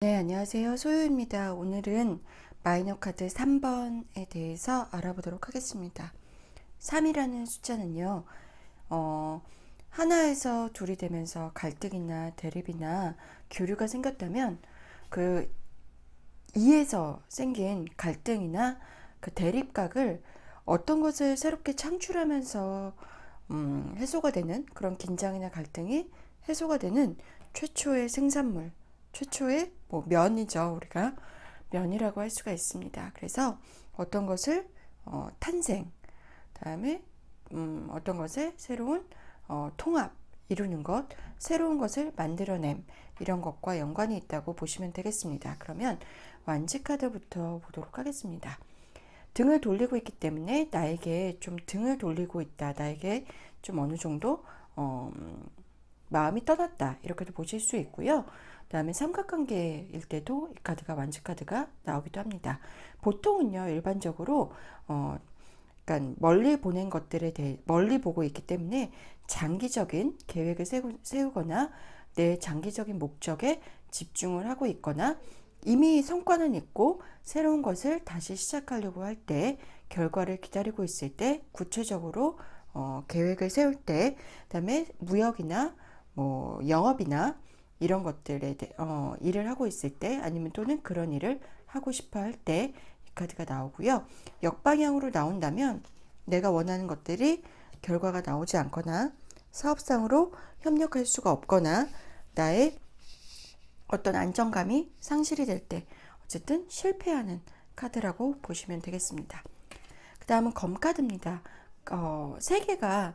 네, 안녕하세요. 소유입니다. 오늘은 마이너 카드 3번에 대해서 알아보도록 하겠습니다. 3이라는 숫자는요, 하나에서 둘이 되면서 갈등이나 대립이나 교류가 생겼다면 그 2에서 생긴 갈등이나 그 대립각을 어떤 것을 새롭게 창출하면서 해소가 되는 그런 긴장이나 갈등이 해소가 되는 최초의 생산물, 최초의 뭐 면이죠. 우리가 면이라고 할 수가 있습니다. 그래서 어떤 것을 탄생, 다음에 어떤 것을 새로운 통합, 이루는 것, 새로운 것을 만들어냄, 이런 것과 연관이 있다고 보시면 되겠습니다. 그러면 완지 카드부터 보도록 하겠습니다. 등을 돌리고 있기 때문에 나에게 좀 등을 돌리고 있다, 나에게 좀 어느 정도 마음이 떠났다, 이렇게도 보실 수 있고요. 그 다음에 삼각관계일 때도 이 카드가 완지 카드가 나오기도 합니다. 보통은요, 일반적으로 그러니까 멀리 보낸 것들에 대해 멀리 보고 있기 때문에 장기적인 계획을 세우거나 내 장기적인 목적에 집중을 하고 있거나 이미 성과는 있고 새로운 것을 다시 시작하려고 할 때, 결과를 기다리고 있을 때, 구체적으로 계획을 세울 때, 그다음에 무역이나 뭐 영업이나 이런 것들에 일을 하고 있을 때, 아니면 또는 그런 일을 하고 싶어 할 때 이 카드가 나오고요. 역방향으로 나온다면 내가 원하는 것들이 결과가 나오지 않거나 사업상으로 협력할 수가 없거나 나의 어떤 안정감이 상실이 될 때 어쨌든 실패하는 카드라고 보시면 되겠습니다. 그 다음은 검카드입니다. 세 개가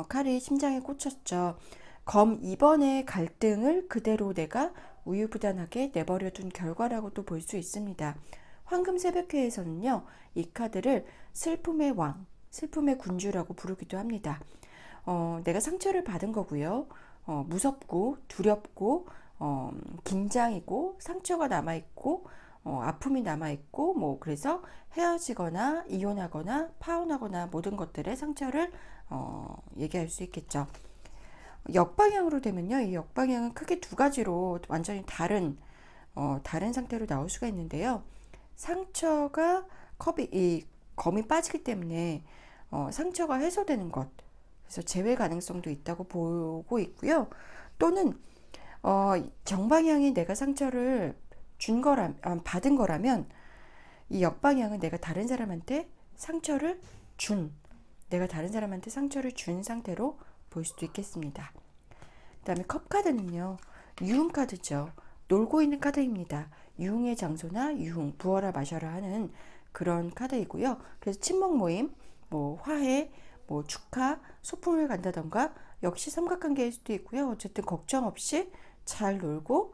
칼이 심장에 꽂혔죠. 검 2번의 갈등을 그대로 내가 우유부단하게 내버려둔 결과라고도 볼 수 있습니다. 황금 새벽회에서는요, 이 카드를 슬픔의 왕, 슬픔의 군주라고 부르기도 합니다. 내가 상처를 받은 거고요. 무섭고 두렵고 긴장이고 상처가 남아있고 아픔이 남아있고 뭐 그래서 헤어지거나 이혼하거나 파혼하거나 모든 것들의 상처를 얘기할 수 있겠죠. 역방향으로 되면요, 이 역방향은 크게 두 가지로 완전히 다른 상태로 나올 수가 있는데요. 상처가 이 검이 빠지기 때문에 상처가 해소되는 것, 그래서 재회 가능성도 있다고 보고 있고요. 또는 정방향이 내가 상처를 받은 거라면 이 역방향은 내가 다른 사람한테 상처를 준 상태로 볼 수도 있겠습니다. 그 다음에 컵카드는요, 유흥 카드죠. 놀고 있는 카드입니다. 유흥의 장소나 부어라 마셔라 하는 그런 카드이고요. 그래서 친목 모임, 뭐 화해, 뭐 축하, 소풍을 간다던가 역시 삼각관계일 수도 있고요. 어쨌든 걱정 없이 잘 놀고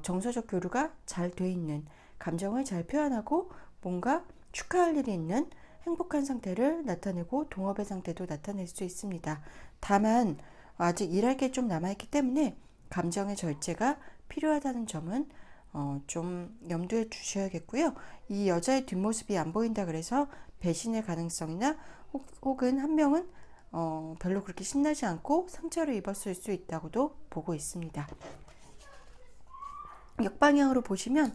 정서적 교류가 잘 돼 있는, 감정을 잘 표현하고 뭔가 축하할 일이 있는 행복한 상태를 나타내고 동업의 상태도 나타낼 수 있습니다. 다만 아직 일할 게 좀 남아있기 때문에 감정의 절제가 필요하다는 점은 좀 염두에 두셔야겠고요. 이 여자의 뒷모습이 안 보인다 그래서 배신의 가능성이나 혹은 한 명은 별로 그렇게 신나지 않고 상처를 입었을 수 있다고도 보고 있습니다. 역방향으로 보시면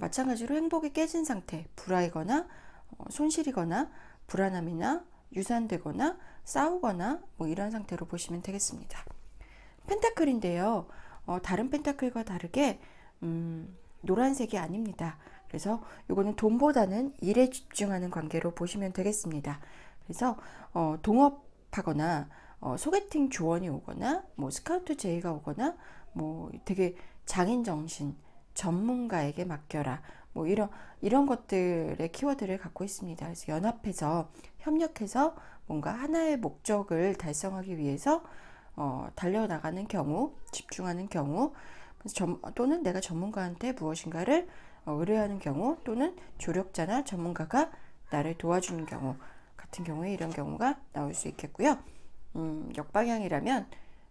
마찬가지로 행복이 깨진 상태, 불화이거나 손실이거나 불안함이나 유산되거나 싸우거나 뭐 이런 상태로 보시면 되겠습니다. 펜타클인데요. 다른 펜타클과 다르게 노란색이 아닙니다. 그래서 이거는 돈보다는 일에 집중하는 관계로 보시면 되겠습니다. 그래서 동업하거나 소개팅 조언이 오거나 뭐 스카우트 제의가 오거나 뭐 되게 장인 정신, 전문가에게 맡겨라, 뭐 이런 것들의 키워드를 갖고 있습니다. 그래서 연합해서 협력해서 뭔가 하나의 목적을 달성하기 위해서 달려나가는 경우, 집중하는 경우, 또는 내가 전문가한테 무엇인가를 의뢰하는 경우, 또는 조력자나 전문가가 나를 도와주는 경우 같은 경우에 이런 경우가 나올 수 있겠고요. 역방향이라면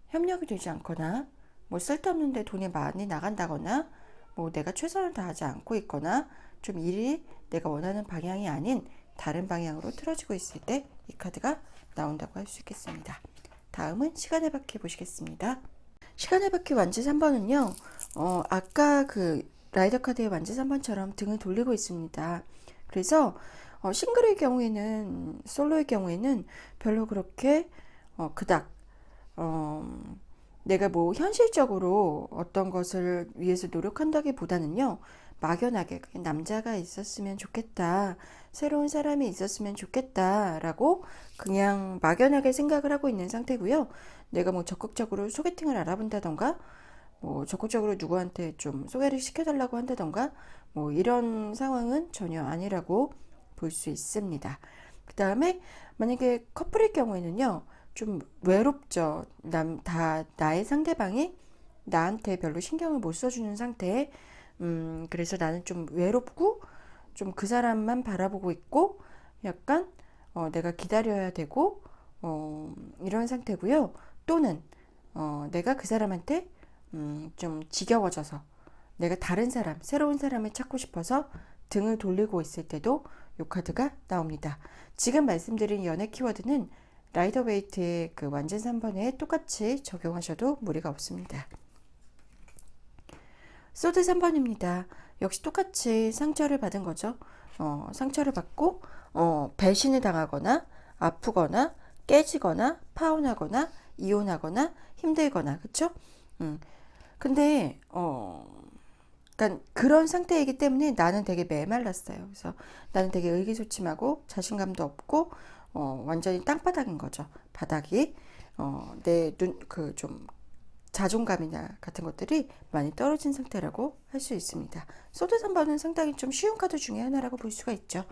협력이 되지 않거나 뭐 쓸데없는데 돈이 많이 나간다거나 뭐 내가 최선을 다하지 않고 있거나 좀 일이 내가 원하는 방향이 아닌 다른 방향으로 틀어지고 있을 때 이 카드가 나온다고 할 수 있겠습니다. 다음은 시간의 바퀴 보시겠습니다. 시간의 바퀴 완지 3번은요, 아까 그 라이더 카드의 완전 3번처럼 등을 돌리고 있습니다. 그래서 싱글의 경우에는, 솔로의 경우에는 별로 그렇게 그닥 내가 뭐 현실적으로 어떤 것을 위해서 노력한다기보다는요, 막연하게 그냥 남자가 있었으면 좋겠다, 새로운 사람이 있었으면 좋겠다라고 그냥 막연하게 생각을 하고 있는 상태고요. 내가 뭐 적극적으로 소개팅을 알아본다던가, 뭐 적극적으로 누구한테 좀 소개를 시켜달라고 한다던가, 뭐 이런 상황은 전혀 아니라고 볼 수 있습니다. 그 다음에 만약에 커플일 경우에는요, 좀 외롭죠. 나의 상대방이 나한테 별로 신경을 못 써주는 상태. 그래서 나는 좀 외롭고, 좀 그 사람만 바라보고 있고, 약간, 내가 기다려야 되고, 이런 상태고요. 또는, 내가 그 사람한테, 좀 지겨워져서, 내가 다른 사람, 새로운 사람을 찾고 싶어서 등을 돌리고 있을 때도 이 카드가 나옵니다. 지금 말씀드린 연애 키워드는 라이더 웨이트의 그 완전 3번에 똑같이 적용하셔도 무리가 없습니다. 소드 3번입니다. 역시 똑같이 상처를 받은 거죠. 상처를 받고 배신을 당하거나 아프거나 깨지거나 파혼하거나 이혼하거나 힘들거나, 그쵸? 근데 그러니까 그런 상태이기 때문에 나는 되게 메말랐어요. 그래서 나는 되게 의기소침하고 자신감도 없고 완전히 땅바닥인 거죠. 바닥이 내 그 좀 자존감이나 같은 것들이 많이 떨어진 상태라고 할 수 있습니다. 소드 3번은 상당히 좀 쉬운 카드 중에 하나라고 볼 수가 있죠.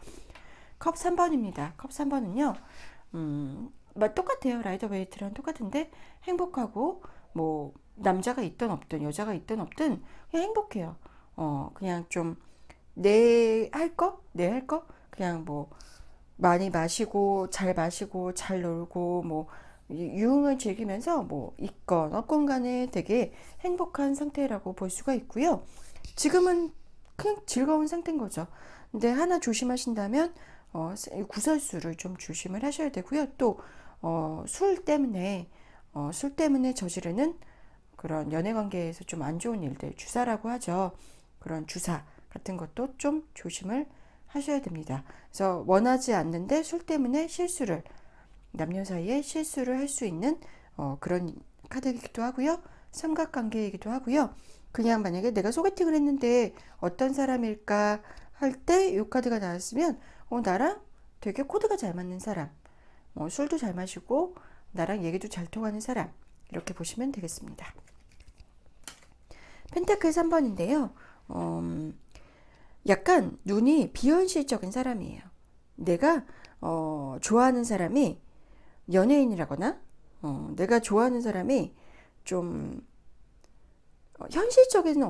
컵 3번입니다. 컵 3번은요, 똑같아요. 라이더 웨이트랑 똑같은데 행복하고, 뭐 남자가 있든 없든 여자가 있든 없든 그냥 행복해요. 그냥 좀 내 할 거 그냥 뭐 많이 마시고 잘 놀고, 뭐 유흥을 즐기면서 뭐 있건 없건 간에 되게 행복한 상태라고 볼 수가 있고요. 지금은 그냥 즐거운 상태인 거죠. 근데 하나 조심하신다면 구설수를 좀 조심을 하셔야 되고요. 또 술 때문에 저지르는 그런 연애 관계에서 좀 안 좋은 일들, 주사라고 하죠. 그런 주사 같은 것도 좀 조심을 하셔야 됩니다. 그래서 원하지 않는데 술 때문에 남녀 사이에 실수를 할 수 있는 그런 카드이기도 하고요. 삼각관계이기도 하고요. 그냥 만약에 내가 소개팅을 했는데 어떤 사람일까 할 때 이 카드가 나왔으면 나랑 되게 코드가 잘 맞는 사람, 술도 잘 마시고 나랑 얘기도 잘 통하는 사람, 이렇게 보시면 되겠습니다. 펜타클 3번인데요. 약간 눈이 비현실적인 사람이에요. 내가 좋아하는 사람이 연예인이라거나 내가 좋아하는 사람이 좀 현실에서는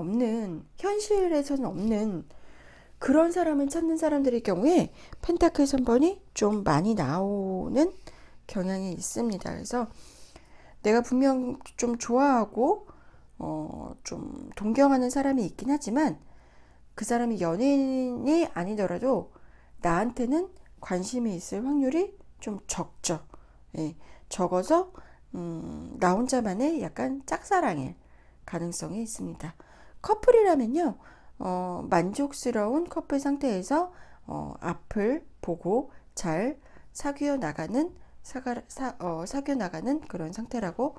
없는 그런 사람을 찾는 사람들의 경우에 펜타클 3번이 좀 많이 나오는 경향이 있습니다. 그래서 내가 분명 좀 좋아하고 좀 동경하는 사람이 있긴 하지만 그 사람이 연예인이 아니더라도 나한테는 관심이 있을 확률이 좀 적죠. 예, 적어서 나 혼자만의 약간 짝사랑일 가능성이 있습니다. 커플이라면요, 만족스러운 커플 상태에서 앞을 보고 잘 사귀어 나가는 그런 상태라고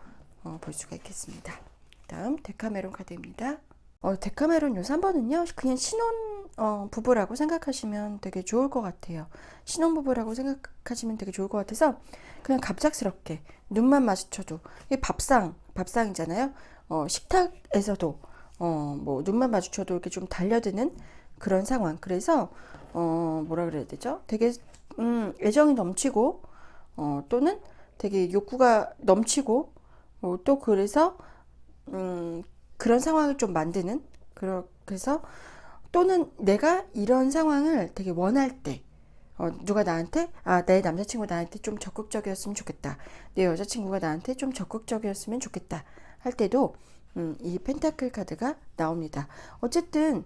볼 수가 있겠습니다. 다음 데카메론 카드입니다. 데카메론 요 3번은요, 그냥 신혼 부부라고 생각하시면 되게 좋을 것 같아요. 신혼 부부라고 생각하시면 되게 좋을 것 같아서 그냥 갑작스럽게 눈만 마주쳐도, 이게 밥상이잖아요. 식탁에서도 뭐 눈만 마주쳐도 이렇게 좀 달려드는 그런 상황. 그래서 뭐라 그래야 되죠? 되게 애정이 넘치고 또는 되게 욕구가 넘치고 또 그래서 그런 상황을 좀 만드는, 그래서 또는 내가 이런 상황을 되게 원할 때 누가 나한테 내 남자친구가 나한테 좀 적극적이었으면 좋겠다, 내 여자친구가 나한테 좀 적극적이었으면 좋겠다 할 때도 이 펜타클 카드가 나옵니다. 어쨌든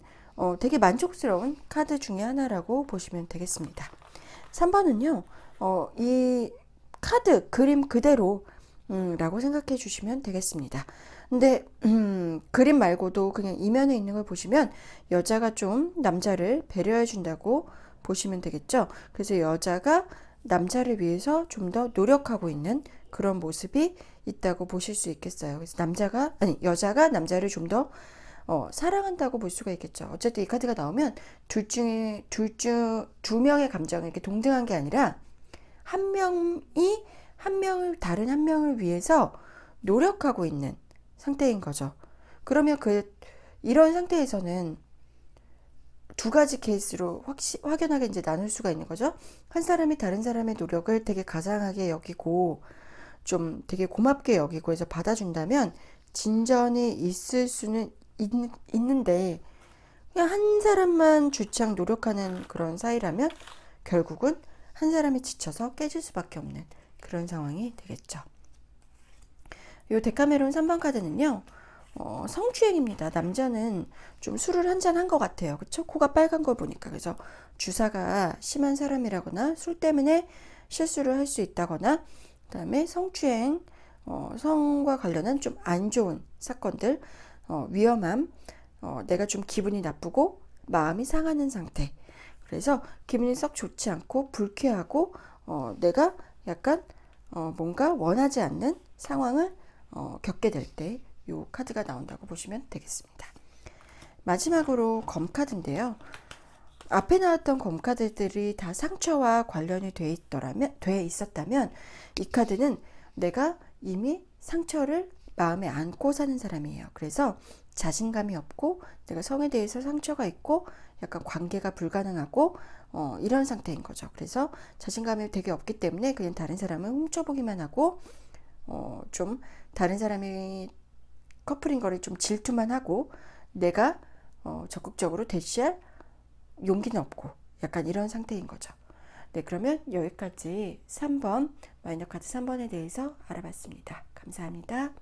되게 만족스러운 카드 중에 하나라고 보시면 되겠습니다. 3번은요 이 카드 그림 그대로 라고 생각해 주시면 되겠습니다. 근데 그림 말고도 그냥 이면에 있는 걸 보시면 여자가 좀 남자를 배려해 준다고 보시면 되겠죠. 그래서 여자가 남자를 위해서 좀 더 노력하고 있는 그런 모습이 있다고 보실 수 있겠어요. 그래서 여자가 남자를 좀 더 사랑한다고 볼 수가 있겠죠. 어쨌든 이 카드가 나오면 두 명의 감정이 이렇게 동등한 게 아니라 한 명이 다른 한 명을 위해서 노력하고 있는 상태인 거죠. 그러면 이런 상태에서는 두 가지 케이스로 확연하게 이제 나눌 수가 있는 거죠. 한 사람이 다른 사람의 노력을 되게 가장하게 여기고 좀 되게 고맙게 여기고 해서 받아준다면 진전이 있을 수는 있는데 그냥 한 사람만 주창 노력하는 그런 사이라면 결국은 한 사람이 지쳐서 깨질 수밖에 없는 그런 상황이 되겠죠. 요 데카메론 3번 카드는요. 성추행입니다. 남자는 좀 술을 한 잔 한 것 같아요. 그쵸? 코가 빨간 걸 보니까. 그래서 주사가 심한 사람이라거나 술 때문에 실수를 할 수 있다거나 그다음에 성추행, 성과 관련한 좀 안 좋은 사건들, 위험함, 내가 좀 기분이 나쁘고 마음이 상하는 상태. 그래서 기분이 썩 좋지 않고 불쾌하고 내가 약간 뭔가 원하지 않는 상황을 겪게 될 때 이 카드가 나온다고 보시면 되겠습니다. 마지막으로 검 카드인데요. 앞에 나왔던 검 카드들이 다 상처와 관련이 돼 있었다면 이 카드는 내가 이미 상처를 마음에 안고 사는 사람이에요. 그래서 자신감이 없고 내가 성에 대해서 상처가 있고 약간 관계가 불가능하고 이런 상태인 거죠. 그래서 자신감이 되게 없기 때문에 그냥 다른 사람을 훔쳐보기만 하고 좀 다른 사람이 커플인 거를 좀 질투만 하고 내가 적극적으로 대시할 용기는 없고 약간 이런 상태인 거죠. 네, 그러면 여기까지 3번 마이너 카드 3번에 대해서 알아봤습니다. 감사합니다.